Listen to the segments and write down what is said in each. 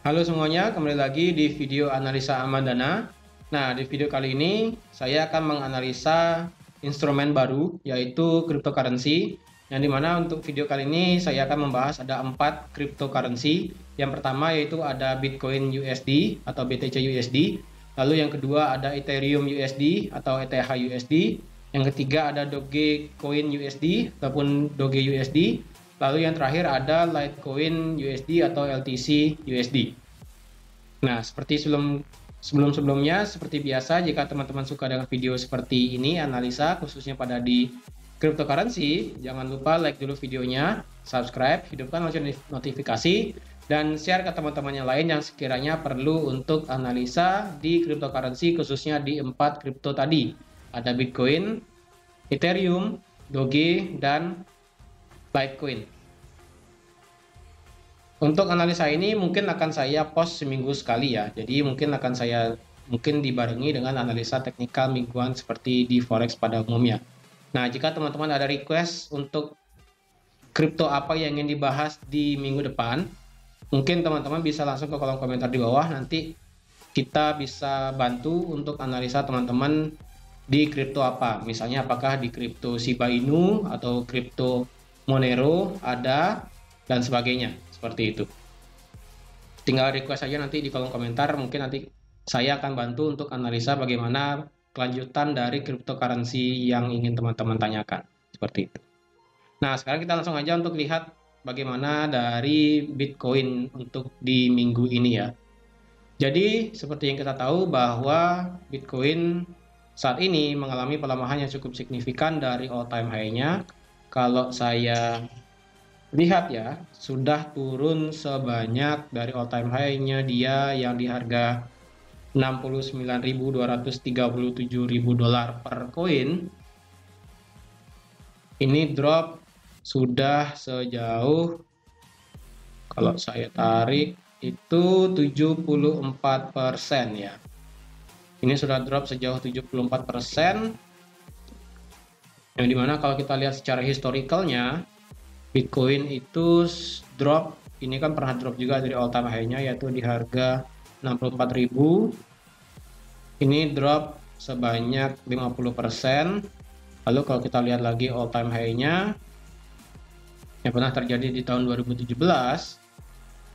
Halo semuanya, kembali lagi di video analisa aman dana. Nah, di video kali ini saya akan menganalisa instrumen baru yaitu cryptocurrency. Yang dimana untuk video kali ini saya akan membahas ada 4 cryptocurrency. Yang pertama yaitu ada Bitcoin USD atau BTC USD. Lalu yang kedua ada Ethereum USD atau ETH USD. Yang ketiga ada Dogecoin USD ataupun Doge USD. Lalu yang terakhir ada Litecoin USD atau LTC USD. Nah, seperti sebelumnya, seperti biasa, jika teman-teman suka dengan video seperti ini, analisa khususnya pada di cryptocurrency, jangan lupa like dulu videonya, subscribe, hidupkan lonceng notifikasi, dan share ke teman-teman yang lain yang sekiranya perlu untuk analisa di cryptocurrency khususnya di 4 kripto tadi. Ada Bitcoin, Ethereum, Doge, dan Litecoin. Untuk analisa ini mungkin akan saya post seminggu sekali ya. Jadi mungkin dibarengi dengan analisa teknikal mingguan seperti di forex pada umumnya. Nah, jika teman-teman ada request untuk kripto apa yang ingin dibahas di minggu depan, mungkin teman-teman bisa langsung ke kolom komentar di bawah. Nanti kita bisa bantu untuk analisa teman-teman di kripto apa. Misalnya apakah di kripto Shiba Inu atau kripto Monero ada dan sebagainya. Seperti itu. Tinggal request saja nanti di kolom komentar, mungkin nanti saya akan bantu untuk analisa bagaimana kelanjutan dari cryptocurrency yang ingin teman-teman tanyakan. Seperti itu. Nah, sekarang kita langsung aja untuk lihat bagaimana dari Bitcoin untuk di minggu ini ya. Jadi, seperti yang kita tahu bahwa Bitcoin saat ini mengalami pelemahan yang cukup signifikan dari all time high-nya. Kalau saya lihat ya, sudah turun sebanyak dari all time high-nya dia yang di harga 69.237.000 dolar per koin. Ini drop sudah sejauh, kalau saya tarik itu 74% ya. Ini sudah drop sejauh 74%. Yang dimana kalau kita lihat secara historicalnya, Bitcoin itu drop, ini kan pernah drop juga dari all time high-nya yaitu di harga 64.000. Ini drop sebanyak 50%. Lalu kalau kita lihat lagi all time high-nya yang pernah terjadi di tahun 2017,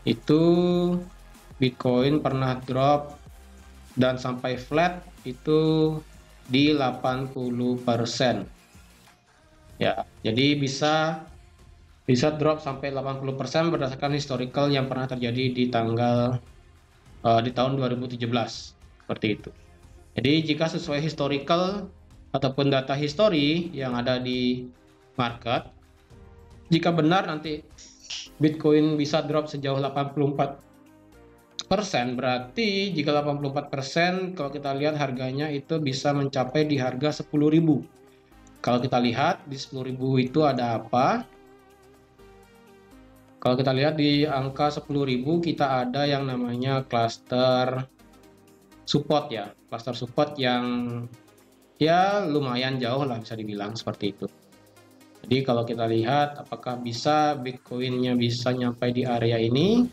itu Bitcoin pernah drop dan sampai flat itu di 80%. Ya, jadi bisa drop sampai 80% berdasarkan historical yang pernah terjadi di tahun 2017 seperti itu. Jadi jika sesuai historical ataupun data history yang ada di market, jika benar nanti Bitcoin bisa drop sejauh 84%, berarti jika 84% kalau kita lihat harganya itu bisa mencapai di harga 10.000. Kalau kita lihat di 10.000 itu ada apa? Kalau kita lihat di angka 10.000 kita ada yang namanya cluster support ya. Cluster support yang ya lumayan jauh lah bisa dibilang seperti itu. Jadi kalau kita lihat apakah bisa Bitcoin-nya bisa nyampe di area ini,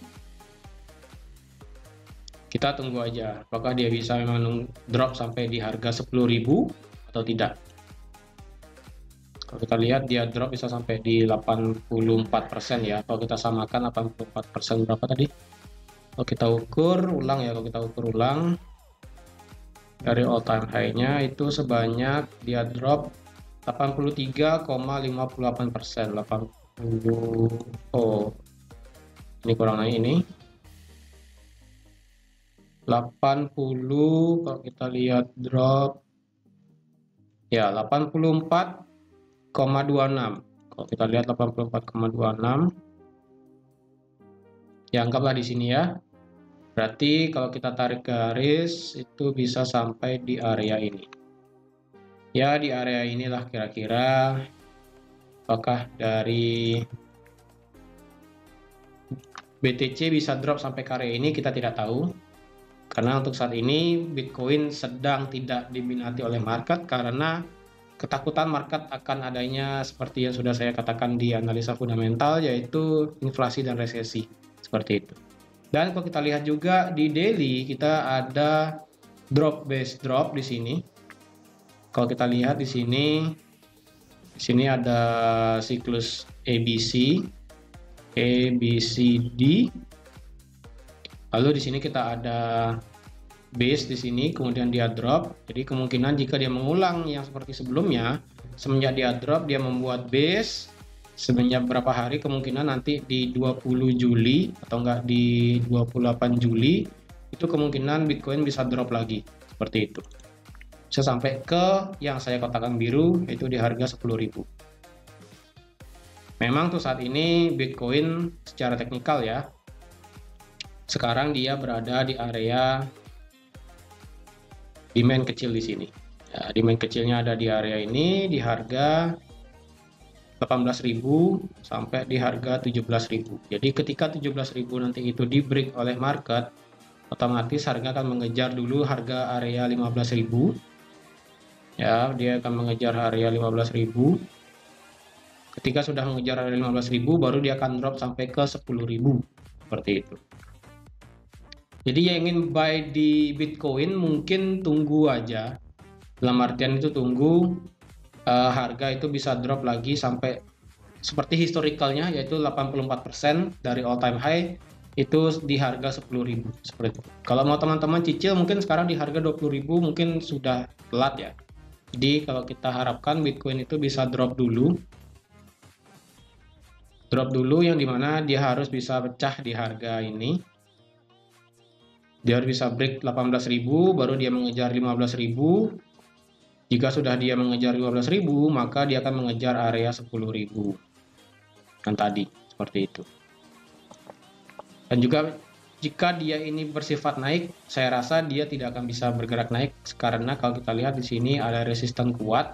kita tunggu aja apakah dia bisa memang drop sampai di harga 10.000 atau tidak. Kalau kita lihat dia drop bisa sampai di 84% ya. Kalau kita samakan 84% berapa tadi? Kalau kita ukur ulang ya, dari all time high-nya itu sebanyak dia drop 83,58%. 80, oh ini kurang naik ini. 80 kalau kita lihat drop ya 84,26. Kalau kita lihat 84,26 ya, anggaplah di sini ya. Berarti kalau kita tarik garis itu bisa sampai di area ini. Ya, di area inilah kira-kira. Apakah dari BTC bisa drop sampai ke area ini kita tidak tahu. Karena untuk saat ini Bitcoin sedang tidak diminati oleh market karena ketakutan market akan adanya seperti yang sudah saya katakan di analisa fundamental, yaitu inflasi dan resesi seperti itu. Dan kalau kita lihat juga di daily, kita ada drop base drop di sini. Kalau kita lihat di sini ada siklus ABC, ABCD. Lalu di sini kita ada base di sini, kemudian dia drop. Jadi kemungkinan jika dia mengulang yang seperti sebelumnya, semenjak dia drop dia membuat base. Semenjak berapa hari, kemungkinan nanti di 20 Juli atau enggak di 28 Juli itu kemungkinan Bitcoin bisa drop lagi seperti itu. Bisa sampai ke yang saya kotakan biru, yaitu di harga 10.000. Memang tuh saat ini Bitcoin secara teknikal ya, sekarang dia berada di area demand kecil di sini. Ya, demand kecilnya ada di area ini di harga 18.000 sampai di harga 17.000. Jadi ketika 17.000 nanti itu di break oleh market, otomatis harga akan mengejar dulu harga area 15.000. Ya, dia akan mengejar area 15.000. Ketika sudah mengejar area 15.000, baru dia akan drop sampai ke 10.000. Seperti itu. Jadi yang ingin buy di Bitcoin mungkin tunggu aja. Dalam artian itu tunggu harga itu bisa drop lagi sampai seperti historicalnya, yaitu 84% dari all time high itu di harga 10.000 seperti itu. Kalau mau teman-teman cicil mungkin sekarang di harga 20.000 mungkin sudah telat ya. Jadi kalau kita harapkan Bitcoin itu bisa drop dulu yang dimana dia harus bisa pecah di harga ini. Dia harus bisa break 18.000 baru dia mengejar 15.000. Jika sudah dia mengejar 15.000, maka dia akan mengejar area 10.000. Kan tadi, seperti itu. Dan juga jika dia ini bersifat naik, saya rasa dia tidak akan bisa bergerak naik karena kalau kita lihat di sini ada resisten kuat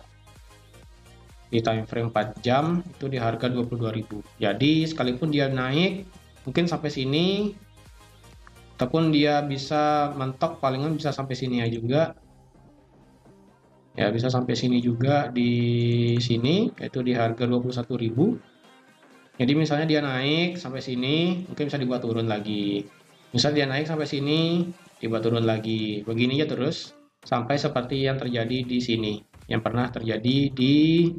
di time frame 4 jam itu di harga 22.000. Jadi sekalipun dia naik mungkin sampai sini ataupun dia bisa mentok palingan bisa sampai sini ya juga. Ya, bisa sampai sini juga di sini, yaitu di harga 21.000. Jadi misalnya dia naik sampai sini, mungkin bisa dibuat turun lagi. Misal dia naik sampai sini, dibuat turun lagi. Begini ya terus, sampai seperti yang terjadi di sini. Yang pernah terjadi di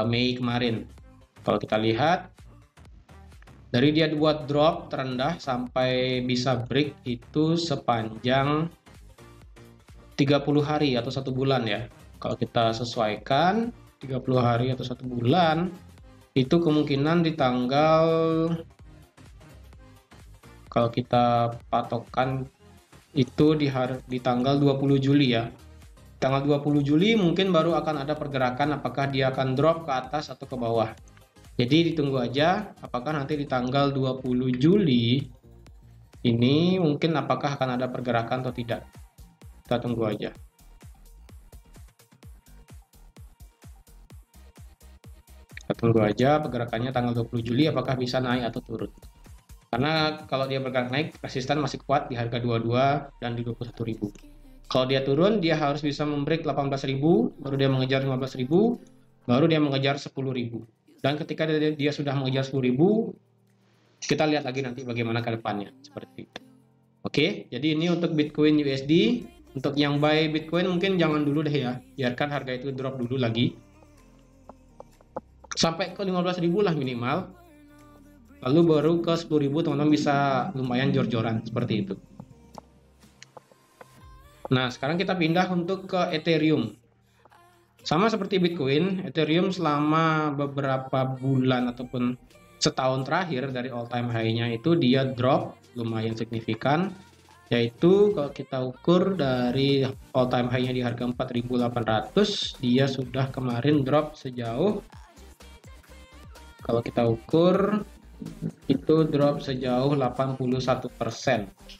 Mei kemarin. Kalau kita lihat, dari dia buat drop terendah sampai bisa break itu sepanjang 30 hari atau 1 bulan ya. Kalau kita sesuaikan 30 hari atau 1 bulan itu kemungkinan di tanggal, kalau kita patokan itu di tanggal 20 Juli ya. Tanggal 20 Juli mungkin baru akan ada pergerakan apakah dia akan drop ke atas atau ke bawah. Jadi ditunggu aja apakah nanti di tanggal 20 Juli ini mungkin apakah akan ada pergerakan atau tidak. Kita tunggu aja. Kita tunggu aja pergerakannya tanggal 20 Juli apakah bisa naik atau turun. Karena kalau dia bergerak naik, resisten masih kuat di harga 22 dan di 21.000. Kalau dia turun, dia harus bisa membreak 18.000, baru dia mengejar 15.000, baru dia mengejar 10.000. Dan ketika dia sudah mengejar 10.000, kita lihat lagi nanti bagaimana ke depannya. Seperti itu. Oke, jadi ini untuk Bitcoin USD. Untuk yang buy Bitcoin mungkin jangan dulu deh ya, biarkan harga itu drop dulu lagi sampai ke 15.000 lah minimal, lalu baru ke 10.000 teman-teman bisa lumayan jor-joran seperti itu. Nah sekarang kita pindah untuk ke Ethereum. Sama seperti Bitcoin, Ethereum selama beberapa bulan ataupun setahun terakhir dari all time high-nya itu dia drop lumayan signifikan. Yaitu kalau kita ukur dari all time high-nya di harga 4.800, dia sudah kemarin drop sejauh, kalau kita ukur itu drop sejauh 81%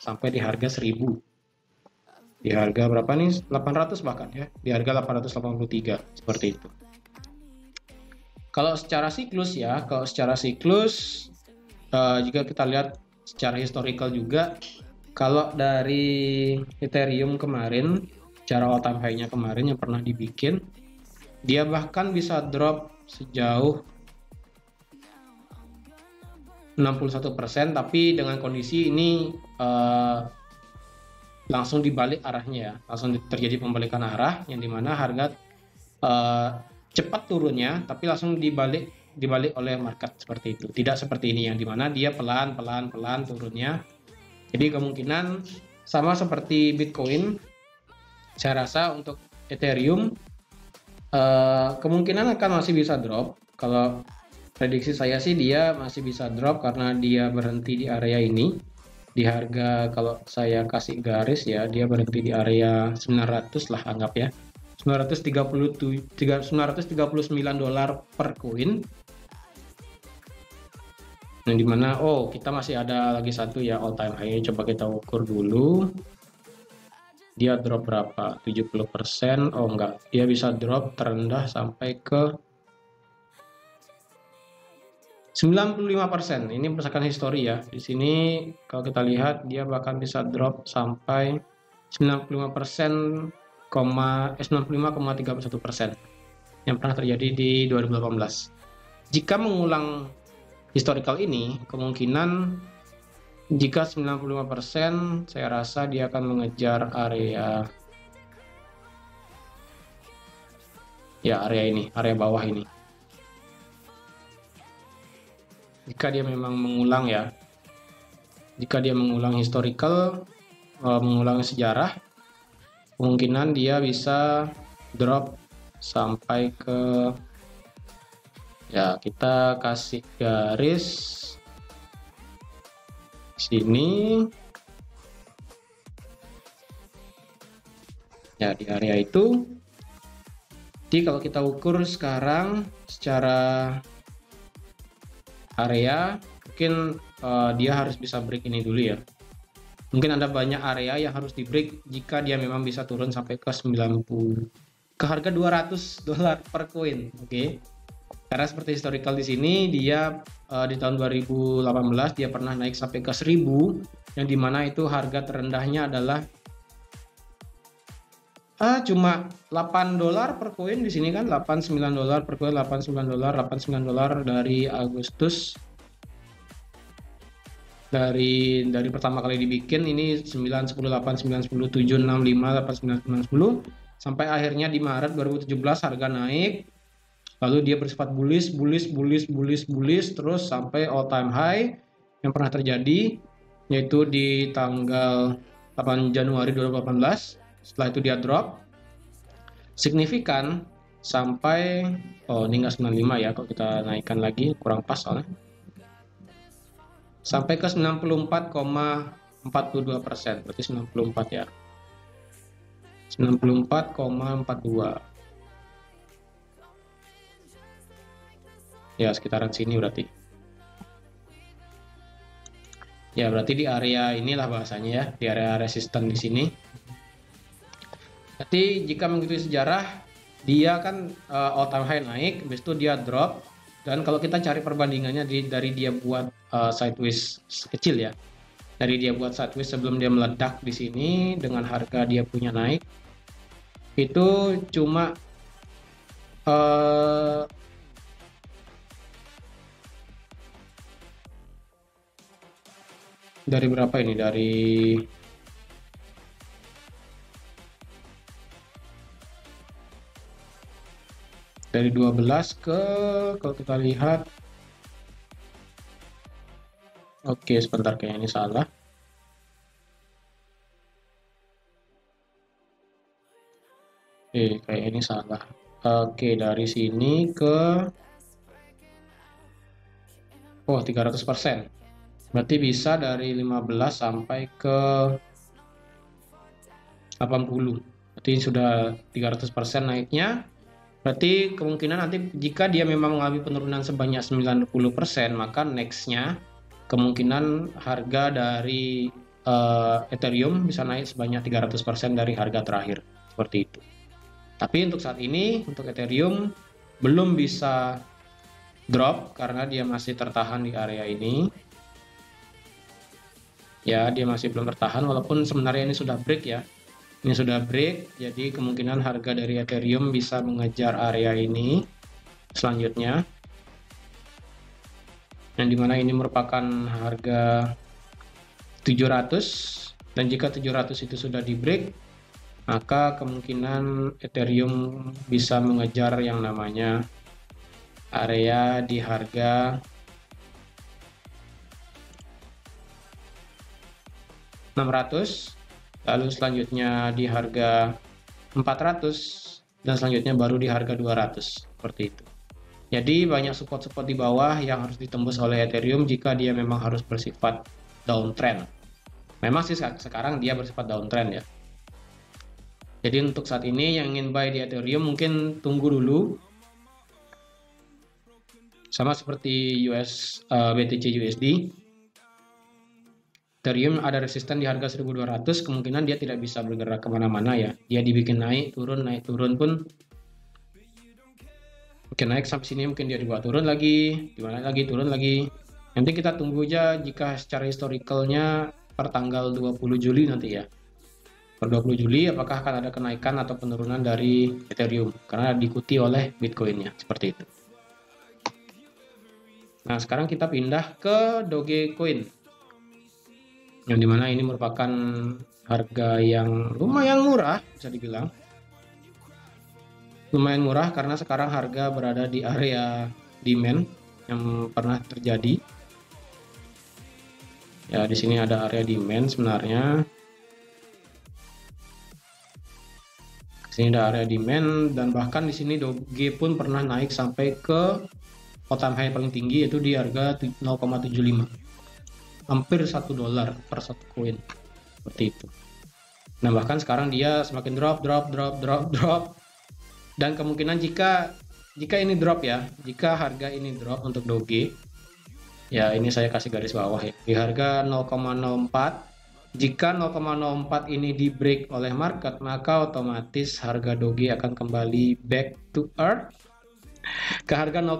sampai di harga 1.000. Di harga berapa nih? 800 bahkan ya, di harga 883 seperti itu. Kalau secara siklus ya, jika kita lihat secara historical juga, kalau dari Ethereum kemarin, cara all time high-nya kemarin yang pernah dibikin, dia bahkan bisa drop sejauh 61%, tapi dengan kondisi ini langsung dibalik arahnya ya, langsung terjadi pembalikan arah yang dimana harga cepat turunnya, tapi langsung dibalik oleh market seperti itu. Tidak seperti ini yang dimana dia pelan turunnya. Jadi kemungkinan sama seperti Bitcoin, saya rasa untuk Ethereum kemungkinan akan masih bisa drop. Kalau prediksi saya sih dia masih bisa drop karena dia berhenti di area ini. Di harga, kalau saya kasih garis ya, dia berhenti di area 900 lah anggap ya. 939 dolar per koin. Yang dimana kita masih ada lagi satu ya all time high. Coba kita ukur dulu. Dia drop berapa? 70%. Oh enggak, dia bisa drop terendah sampai ke 95%. Ini berdasarkan histori ya. Di sini kalau kita lihat dia bahkan bisa drop sampai 95%, 95,31% yang pernah terjadi di 2018. Jika mengulang historical ini, kemungkinan jika 95%, saya rasa dia akan mengejar area ini, area bawah ini. Jika dia memang mengulang ya, jika dia mengulang historical, mengulang sejarah, kemungkinan dia bisa drop sampai ke, ya kita kasih garis sini ya, di area itu. Jadi kalau kita ukur sekarang secara area, mungkin dia harus bisa break ini dulu ya. Mungkin ada banyak area yang harus di break jika dia memang bisa turun sampai ke 90, ke harga 200 dolar per koin. Oke. Karena seperti historical di sini, dia di tahun 2018 dia pernah naik sampai ke 1000, yang dimana itu harga terendahnya adalah cuma 8 dolar per koin di sini kan, 89 dolar per koin, 89 dolar dari Agustus. Dari pertama kali dibikin ini 9, 10, 8, 9, 10, 7, 6, 5, 8, 9, 9, 10 sampai akhirnya di Maret 2017 harga naik. Lalu dia bersifat bullish terus sampai all time high yang pernah terjadi, yaitu di tanggal 8 Januari 2018. Setelah itu dia drop signifikan sampai ini enggak 95 ya, kalau kita naikkan lagi kurang pas soalnya, sampai ke 94,42%, berarti 94 ya, 94,42 ya, sekitaran sini berarti ya, berarti di area inilah bahasanya ya, di area resisten di sini. Jadi jika mengikuti sejarah, dia kan all time high naik, habis itu dia drop, dan kalau kita cari perbandingannya dari dia buat sideways kecil ya, dari dia buat sideways sebelum dia meledak di sini dengan harga dia punya naik, itu cuma dari berapa ini, dari 12 ke, kalau kita lihat, oke sebentar, kayaknya ini salah. Kayak ini salah. Oke, dari sini ke 300%. Berarti bisa dari 15 sampai ke 80. Berarti sudah 300% naiknya. Berarti kemungkinan nanti jika dia memang mengalami penurunan sebanyak 90%, maka nextnya kemungkinan harga dari Ethereum bisa naik sebanyak 300% dari harga terakhir. Seperti itu. Tapi untuk saat ini, untuk Ethereum belum bisa drop karena dia masih tertahan di area ini. Ya, dia masih belum tertahan walaupun sebenarnya ini sudah break ya. Ini sudah break, jadi kemungkinan harga dari Ethereum bisa mengejar area ini selanjutnya. yang dimana ini merupakan harga 700, dan jika 700 itu sudah di break, maka kemungkinan Ethereum bisa mengejar yang namanya area di harga 600, lalu selanjutnya di harga 400, dan selanjutnya baru di harga 200, seperti itu. Jadi banyak support-support di bawah yang harus ditembus oleh Ethereum jika dia memang harus bersifat downtrend. Memang sih sekarang dia bersifat downtrend ya. Jadi untuk saat ini yang ingin buy di Ethereum mungkin tunggu dulu. Sama seperti BTC USD. Ethereum ada resisten di harga 1200, kemungkinan dia tidak bisa bergerak kemana-mana ya. Dia dibikin naik turun pun mungkin naik sampai sini, mungkin dia dibuat turun lagi, dimana lagi turun lagi. Nanti kita tunggu aja jika secara historicalnya per tanggal 20 Juli nanti ya. Per 20 Juli apakah akan ada kenaikan atau penurunan dari Ethereum karena diikuti oleh Bitcoin-nya, seperti itu. Nah, sekarang kita pindah ke Dogecoin. Yang dimana ini merupakan harga yang lumayan murah, bisa dibilang. Lumayan murah karena sekarang harga berada di area demand yang pernah terjadi. Ya, di sini ada area demand sebenarnya. Di sini ada area demand, dan bahkan di sini Doge pun pernah naik sampai ke all-time high paling tinggi, yaitu di harga 0,75. Hampir $1 per satu koin. Seperti itu. Nah, bahkan sekarang dia semakin drop. Dan kemungkinan jika ini drop ya, jika harga ini drop untuk Doge, ya ini saya kasih garis bawah ya, di harga 0,04, jika 0,04 ini di break oleh market, maka otomatis harga Doge akan kembali back to earth ke harga 0,00,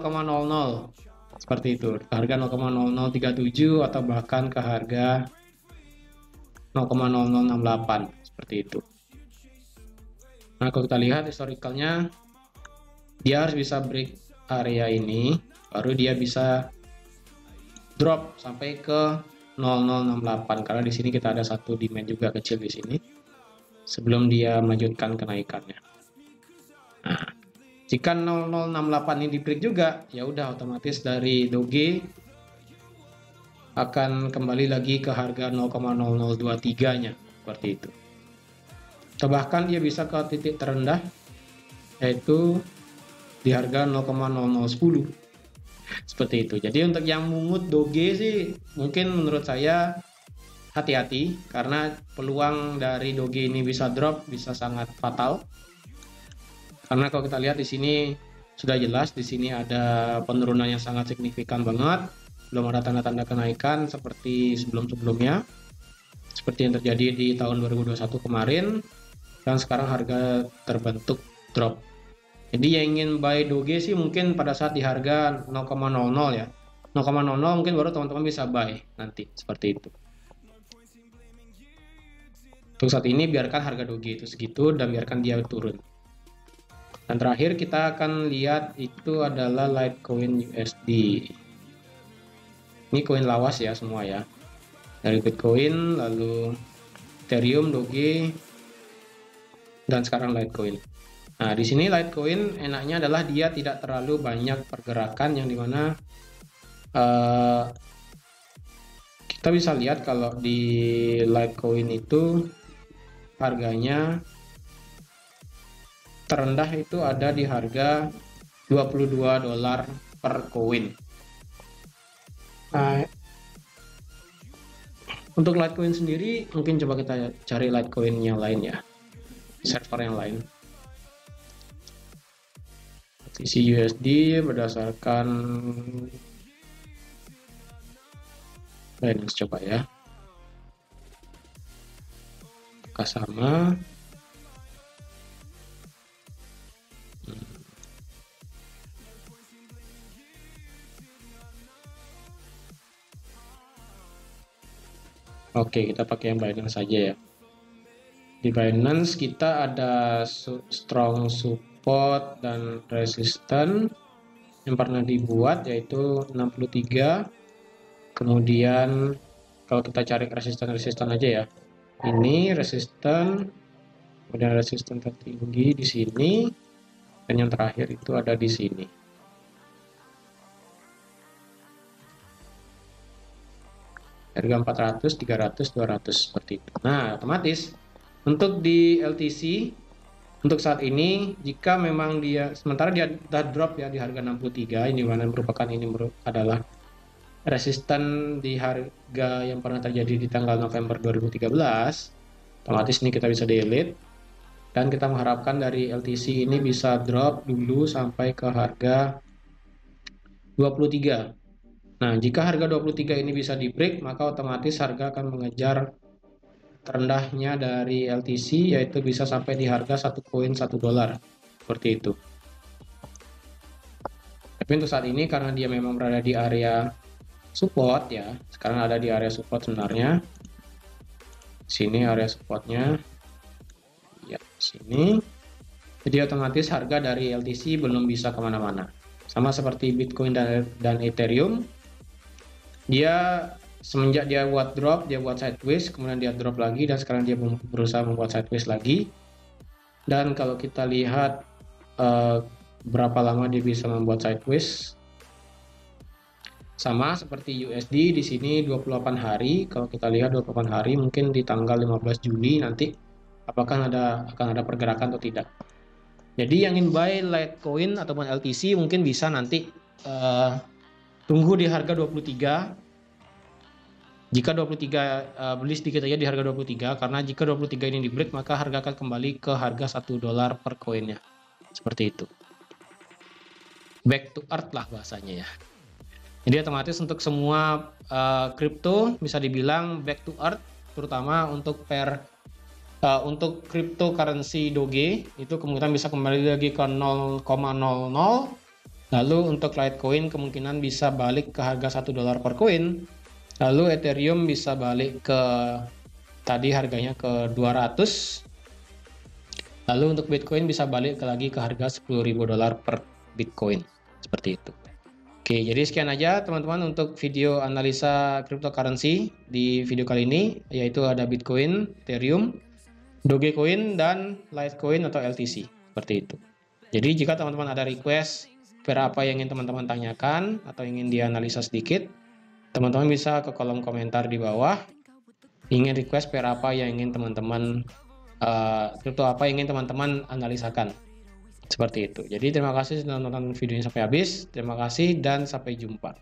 seperti itu, ke harga 0,0037 atau bahkan ke harga 0,0068, seperti itu. Nah, kalau kita lihat historicalnya, dia harus bisa break area ini, baru dia bisa drop sampai ke 0068, karena di sini kita ada satu demand juga kecil di sini sebelum dia melanjutkan kenaikannya. Nah, jika 0068 ini di break juga, ya udah otomatis dari Doge akan kembali lagi ke harga 0,0023-nya, seperti itu. Atau bahkan dia bisa ke titik terendah, yaitu di harga 0,0010, seperti itu. Jadi untuk yang mungut Doge sih mungkin menurut saya hati-hati, karena peluang dari Doge ini bisa drop bisa sangat fatal. Karena kalau kita lihat di sini sudah jelas, di sini ada penurunan yang sangat signifikan banget, belum ada tanda-tanda kenaikan seperti sebelum-sebelumnya, seperti yang terjadi di tahun 2021 kemarin. Dan sekarang harga terbentuk drop. Jadi yang ingin buy Doge sih mungkin pada saat di harga 0,00 ya. 0,00 mungkin baru teman-teman bisa buy nanti, seperti itu. Untuk saat ini biarkan harga Doge itu segitu dan biarkan dia turun. Dan terakhir kita akan lihat itu adalah Litecoin USD. Ini koin lawas ya semua ya. Dari Bitcoin, lalu Ethereum, Doge, dan sekarang Litecoin. Nah, di sini Litecoin enaknya adalah dia tidak terlalu banyak pergerakan, yang dimana kita bisa lihat kalau di Litecoin itu harganya terendah itu ada di harga $22 per koin. Nah, untuk Litecoin sendiri mungkin coba kita cari Litecoin yang lain ya, server yang lain. Isi USD berdasarkan Binance, coba ya, apakah sama? Oke, kita pakai yang Binance saja ya. Di Binance kita ada strong support dan resistance yang pernah dibuat, yaitu 63, Kemudian kalau kita cari resisten aja ya. Ini resisten, kemudian resisten tertinggi di sini, dan yang terakhir itu ada di sini. Harga 400, 300, 200 seperti itu. Nah, otomatis untuk di LTC untuk saat ini, jika memang dia sementara dia sudah drop ya di harga 63, ini mana merupakan adalah resisten di harga yang pernah terjadi di tanggal November 2013, otomatis ini kita bisa delete, dan kita mengharapkan dari LTC ini bisa drop dulu sampai ke harga 23. Nah, jika harga 23 ini bisa di break, maka otomatis harga akan mengejar terendahnya dari LTC, yaitu bisa sampai di harga 1 koin $1, seperti itu. Tapi untuk saat ini karena dia memang berada di area support ya, sekarang ada di area support sebenarnya. Sini area supportnya ya, sini. Jadi otomatis harga dari LTC belum bisa kemana-mana. Sama seperti Bitcoin dan Ethereum, dia semenjak dia buat drop, dia buat sideways, kemudian dia drop lagi, dan sekarang dia berusaha membuat sideways lagi. Dan kalau kita lihat berapa lama dia bisa membuat sideways, sama seperti USD di sini 28 hari. Kalau kita lihat 28 hari, mungkin di tanggal 15 Juli nanti apakah akan ada pergerakan atau tidak. Jadi yang ingin buy Litecoin ataupun LTC mungkin bisa nanti tunggu di harga 23. Jika 23 beli sedikit aja di harga 23, karena jika 23 ini di break maka harga akan kembali ke harga $1 per koinnya. Seperti itu. Back to earth lah bahasanya ya. Jadi otomatis untuk semua kripto bisa dibilang back to earth, terutama untuk untuk cryptocurrency Doge itu kemungkinan bisa kembali lagi ke 0,00. Lalu untuk Litecoin kemungkinan bisa balik ke harga $1 per koin. Lalu Ethereum bisa balik ke tadi harganya ke 200. Lalu untuk Bitcoin bisa balik lagi ke harga $10.000 per Bitcoin. Seperti itu. Oke, jadi sekian aja teman-teman untuk video analisa cryptocurrency di video kali ini, yaitu ada Bitcoin, Ethereum, Dogecoin, dan Litecoin atau LTC. Seperti itu. Jadi jika teman-teman ada request apa yang ingin teman-teman tanyakan atau ingin dianalisa sedikit, teman-teman bisa ke kolom komentar di bawah. Ingin request apa yang ingin teman-teman kripto apa yang ingin teman-teman analisakan. Seperti itu. Jadi terima kasih sudah nonton video ini sampai habis. Terima kasih dan sampai jumpa.